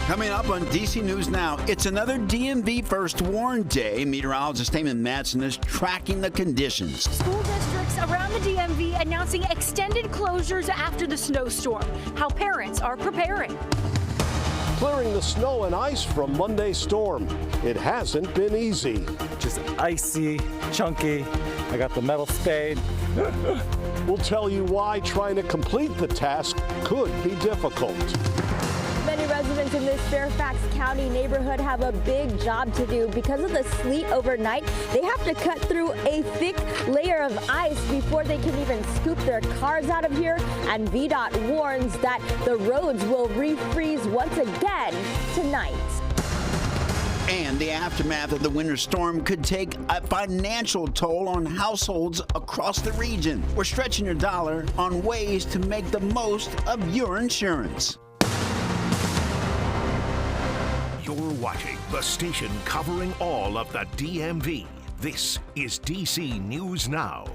Coming up on DC News Now, it's another DMV First Warn Day. Meteorologist Damon Matson is tracking the conditions. School districts around the DMV announcing extended closures after the snowstorm. How parents are preparing. Clearing the snow and ice from Monday's storm. It hasn't been easy. Just icy, chunky. I got the metal spade. We'll tell you why trying to complete the task could be difficult. Many residents in this Fairfax County neighborhood have a big job to do. Because of the sleet overnight, they have to cut through a thick layer of ice before they can even scoop their cars out of here. And VDOT warns that the roads will refreeze once again tonight. And the aftermath of the winter storm could take a financial toll on households across the region. We're stretching your dollar on ways to make the most of your insurance. You're watching the station covering all of the DMV. This is DC News Now.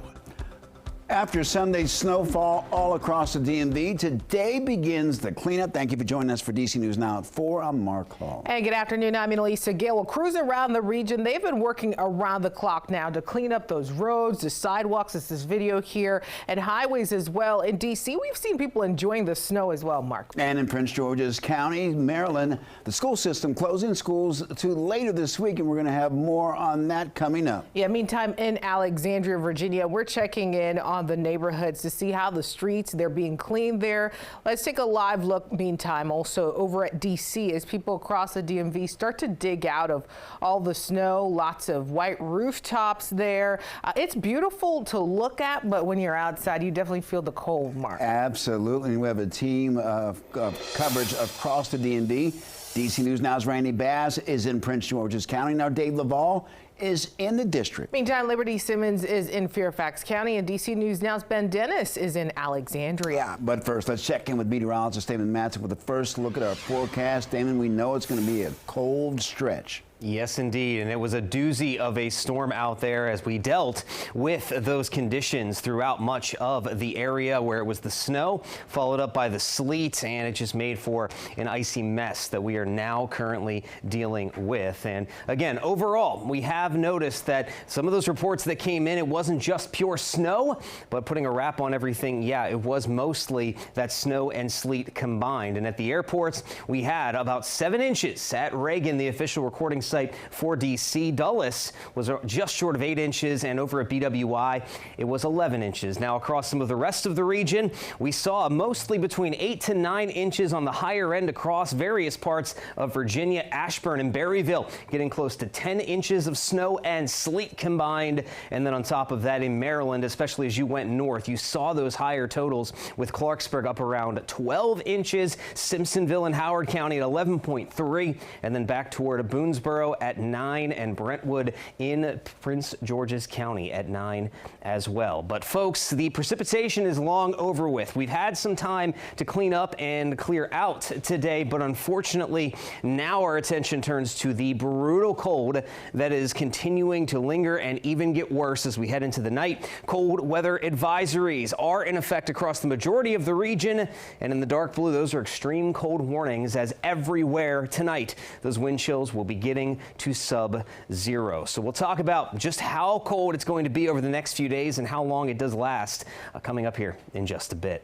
After Sunday's snowfall all across the DMV, today begins the cleanup. Thank you for joining us for DC News Now at 4. I'm Mark Hall. Hey, good afternoon. I'm Elisa Gale. Well, crews around the region, they've been working around the clock now to clean up those roads, the sidewalks, as this video here, and highways as well. In DC, we've seen people enjoying the snow as well, Mark. And in Prince George's County, Maryland, the school system closing schools to later this week, and we're going to have more on that coming up. Yeah, meantime, in Alexandria, Virginia, we're checking in on the neighborhoods to see how the streets, they're being cleaned there. Let's take a live look, meantime, also over at DC as people across the DMV start to dig out of all the snow. Lots of white rooftops there. It's beautiful to look at, but when you're outside, you definitely feel the cold, Mark. Absolutely. We have a team of coverage across the DMV. DC News Now's Randy Bass is in Prince George's County. Now, Dave Laval is in the district. Meantime, Liberty Simmons is in Fairfax County, and DC News Now's Ben Dennis is in Alexandria. But first, let's check in with meteorologist Damon Matson with the first look at our forecast. Damon, we know it's going to be a cold stretch. Yes, indeed. And it was a doozy of a storm out there as we dealt with those conditions throughout much of the area where it was the snow followed up by the sleet, and it just made for an icy mess that we are now currently dealing with. And again, overall, we have noticed that some of those reports that came in, it wasn't just pure snow, but putting a wrap on everything. Yeah, it was mostly that snow and sleet combined. And at the airports, we had about 7 inches at Reagan, the official recording site for DC. Dulles was just short of 8 inches, and over at BWI, it was 11 inches. Now, across some of the rest of the region, we saw mostly between 8 to 9 inches on the higher end across various parts of Virginia. Ashburn and Berryville getting close to 10 inches of snow and sleet combined. And then on top of that, in Maryland, especially as you went north, you saw those higher totals with Clarksburg up around 12 inches, Simpsonville and Howard County at 11.3, and then back toward Boonesboro at 9, and Brentwood in Prince George's County at 9 as well. But folks, the precipitation is long over with. We've had some time to clean up and clear out today, but unfortunately now our attention turns to the brutal cold that is continuing to linger and even get worse as we head into the night. Cold weather advisories are in effect across the majority of the region, and in the dark blue, those are extreme cold warnings, as everywhere tonight those wind chills will be getting to sub-zero. So we'll talk about just how cold it's going to be over the next few days and how long it does last coming up here in just a bit.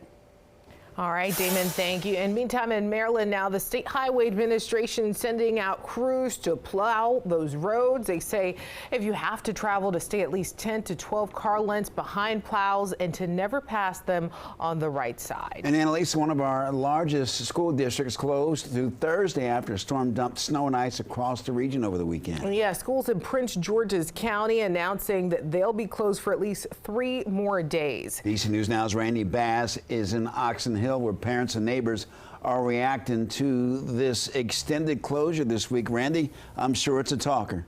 All right, Damon, thank you. And meantime, in Maryland now, the State Highway Administration sending out crews to plow those roads. They say if you have to travel, to stay at least 10 to 12 car lengths behind plows and to never pass them on the right side. And Annalisa, one of our largest school districts closed through Thursday after a storm dumped snow and ice across the region over the weekend. Yeah, schools in Prince George's County announcing that they'll be closed for at least 3 more days. DC News Now's Randy Bass is in Oxon Hill, where parents and neighbors are reacting to this extended closure this week. Randy, I'm sure it's a talker.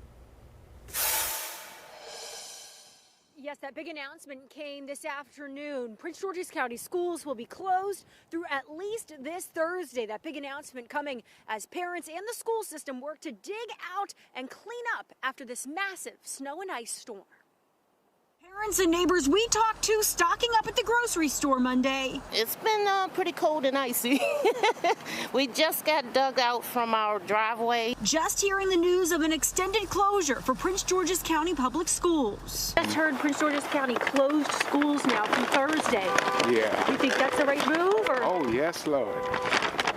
Yes, that big announcement came this afternoon. Prince George's County schools will be closed through at least this Thursday. That big announcement coming as parents and the school system work to dig out and clean up after this massive snow and ice storm. Parents and neighbors we talked to stocking up at the grocery store Monday. It's been pretty cold and icy. We just got dug out from our driveway. Just hearing the news of an extended closure for Prince George's County Public Schools. Just heard Prince George's County closed schools now from Thursday. Yeah. You think that's the right move? Or? Oh, yes, Lord.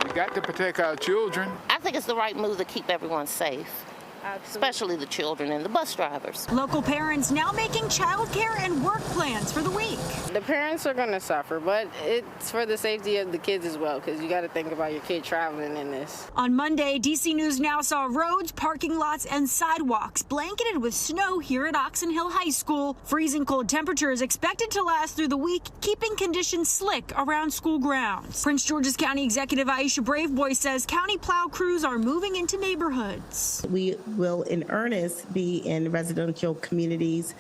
We got to protect our children. I think it's the right move to keep everyone safe. Absolutely. Especially the children and the bus drivers. Local parents now making childcare and work plans for the week. The parents are going to suffer, but it's for the safety of the kids as well, because you got to think about your kid traveling in this. On Monday, DC News Now saw roads, parking lots, and sidewalks blanketed with snow here at Oxon Hill High School. Freezing cold temperatures expected to last through the week, keeping conditions slick around school grounds. Prince George's County Executive Aisha Braveboy says county plow crews are moving into neighborhoods. We will in earnest be in residential communities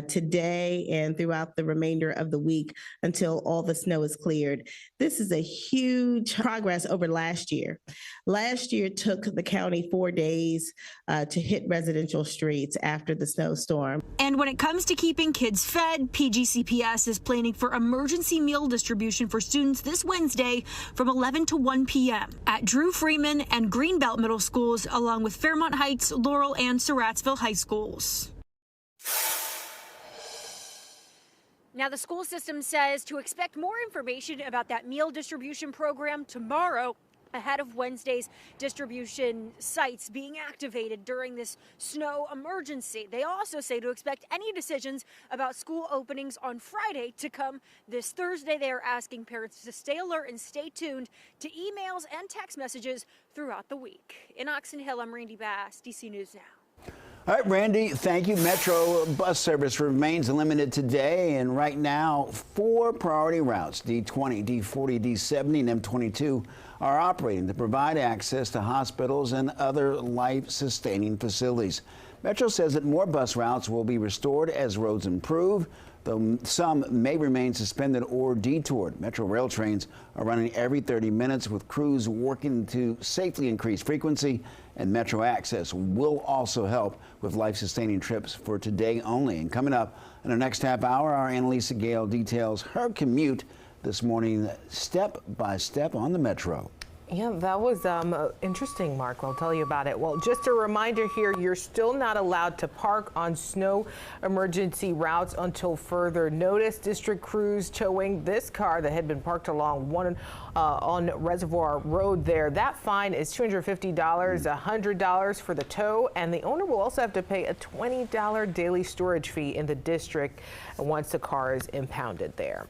today and throughout the remainder of the week until all the snow is cleared. This is a huge progress over last year. Last year took the county 4 days to hit residential streets after the snowstorm. And when it comes to keeping kids fed, PGCPS is planning for emergency meal distribution for students this Wednesday from 11 to 1 p.m. at Drew Freeman and Greenbelt Middle Schools, along with Fairmont Heights, Laurel, and Surrattsville High Schools. Now, the school system says to expect more information about that meal distribution program tomorrow, ahead of Wednesday's distribution sites being activated during this snow emergency. They also say to expect any decisions about school openings on Friday to come this Thursday. They are asking parents to stay alert and stay tuned to emails and text messages throughout the week. In Oxon Hill, I'm Randy Bass, DC News Now. All right, Randy, thank you. Metro bus service remains limited today, and right now, 4 priority routes, D20, D40, D70, and M22, are operating to provide access to hospitals and other life-sustaining facilities. Metro says that more bus routes will be restored as roads improve, though some may remain suspended or detoured. Metro rail trains are running every 30 minutes with crews working to safely increase frequency, and Metro Access will also help with life-sustaining trips for today only. And coming up in the next half hour, our Annalisa Gale details her commute this morning, step by step on the Metro. Yeah, that was interesting, Mark. I'll tell you about it. Well, just a reminder here, you're still not allowed to park on snow emergency routes until further notice. District crews towing this car that had been parked along on Reservoir Road there. That fine is $250, $100 for the tow, and the owner will also have to pay a $20 daily storage fee in the district once the car is impounded there.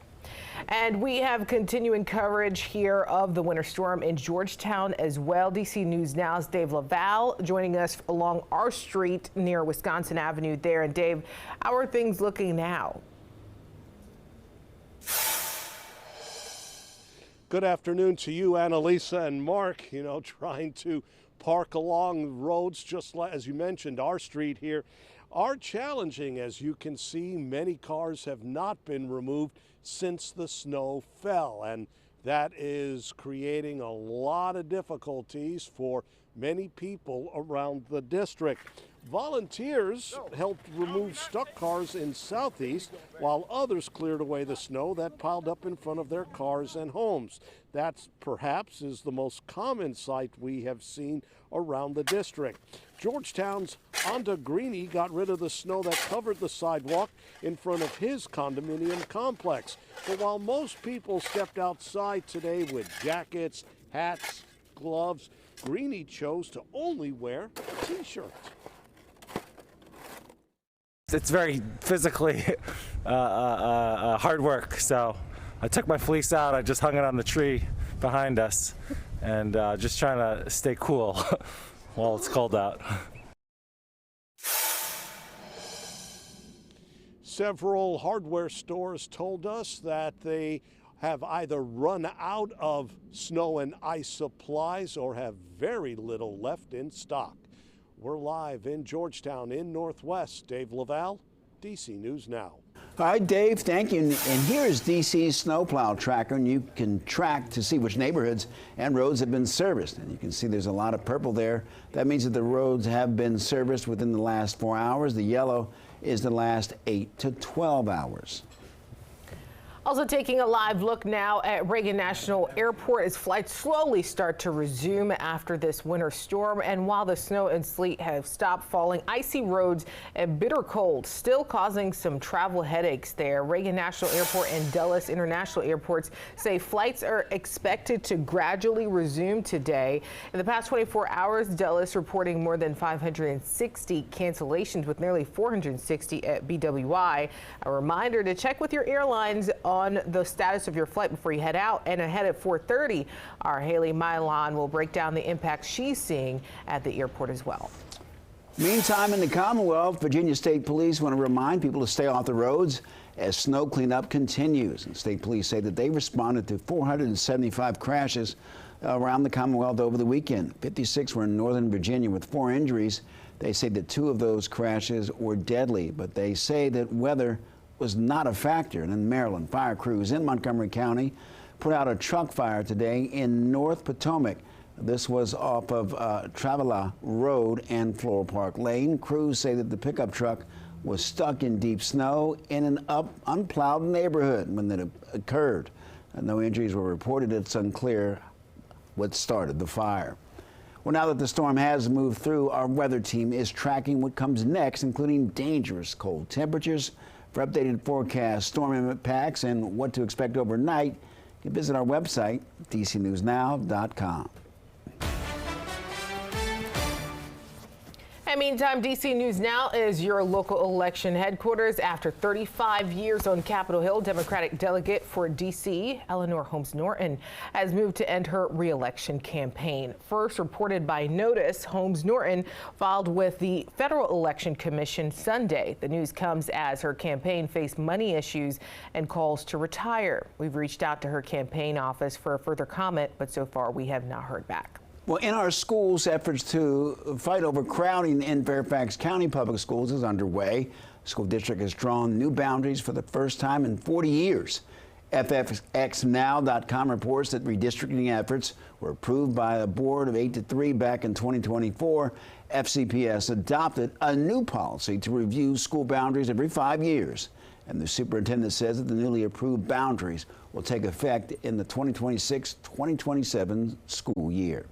And we have continuing coverage here of the winter storm in Georgetown as well. DC News Now's Dave Laval joining us along our street near Wisconsin Avenue there. And Dave, how are things looking now? Good afternoon to you, Annalisa and Mark. You know, trying to park along roads just like, as you mentioned, our street here are challenging. As you can see, many cars have not been removed since the snow fell, and that is creating a lot of difficulties for many people around the district. Volunteers helped remove stuck cars in Southeast, while others cleared away the snow that piled up in front of their cars and homes. That perhaps is the most common sight we have seen around the district. Georgetown's Onda Greeny got rid of the snow that covered the sidewalk in front of his condominium complex. But while most people stepped outside today with jackets, hats, gloves, Greeny chose to only wear a t-shirt. It's very physically hard work, so I took my fleece out, I just hung it on the tree behind us, and just trying to stay cool while it's cold out. Several hardware stores told us that they have either run out of snow and ice supplies or have very little left in stock. We're live in Georgetown in Northwest. Dave Laval, DC News Now. All right, Dave, thank you. And here's DC's snowplow tracker, and you can track to see which neighborhoods and roads have been serviced. And you can see there's a lot of purple there. That means that the roads have been serviced within the last 4 hours. The yellow is to last 8 to 12 hours. Also taking a live look now at Reagan National Airport as flights slowly start to resume after this winter storm. And while the snow and sleet have stopped falling, icy roads and bitter cold still causing some travel headaches there. Reagan National Airport and Dulles International Airports say flights are expected to gradually resume today. In the past 24 hours, Dulles reporting more than 560 cancellations with nearly 460 at BWI. A reminder to check with your airlines on the status of your flight before you head out. And ahead at 4:30, our Haley Milan will break down the impact she's seeing at the airport as well. Meantime, in the Commonwealth, Virginia State Police want to remind people to stay off the roads as snow cleanup continues. And state police say that they responded to 475 crashes around the Commonwealth over the weekend. 56 were in Northern Virginia with 4 injuries. They say that 2 of those crashes were deadly, but they say that weather was not a factor. And in Maryland, fire crews in Montgomery County put out a truck fire today in North Potomac. This was off of Travilla Road and Floral Park Lane. Crews say that the pickup truck was stuck in deep snow in an unplowed neighborhood when it occurred. No injuries were reported. It's unclear what started the fire. Well, now that the storm has moved through, our weather team is tracking what comes next, including dangerous cold temperatures. For updated forecast, storm impacts, and what to expect overnight, you can visit our website, dcnewsnow.com. And meantime, DC News Now is your local election headquarters. After 35 years on Capitol Hill, Democratic delegate for DC, Eleanor Holmes Norton, has moved to end her re-election campaign. First reported by Notice, Holmes Norton filed with the Federal Election Commission Sunday. The news comes as her campaign faced money issues and calls to retire. We've reached out to her campaign office for a further comment, but so far we have not heard back. Well, in our schools, efforts to fight overcrowding in Fairfax County Public Schools is underway. The school district has drawn new boundaries for the first time in 40 years. FFXNow.com reports that redistricting efforts were approved by a board of 8-3 back in 2024. FCPS adopted a new policy to review school boundaries every 5 years. And the superintendent says that the newly approved boundaries will take effect in the 2026-2027 school year.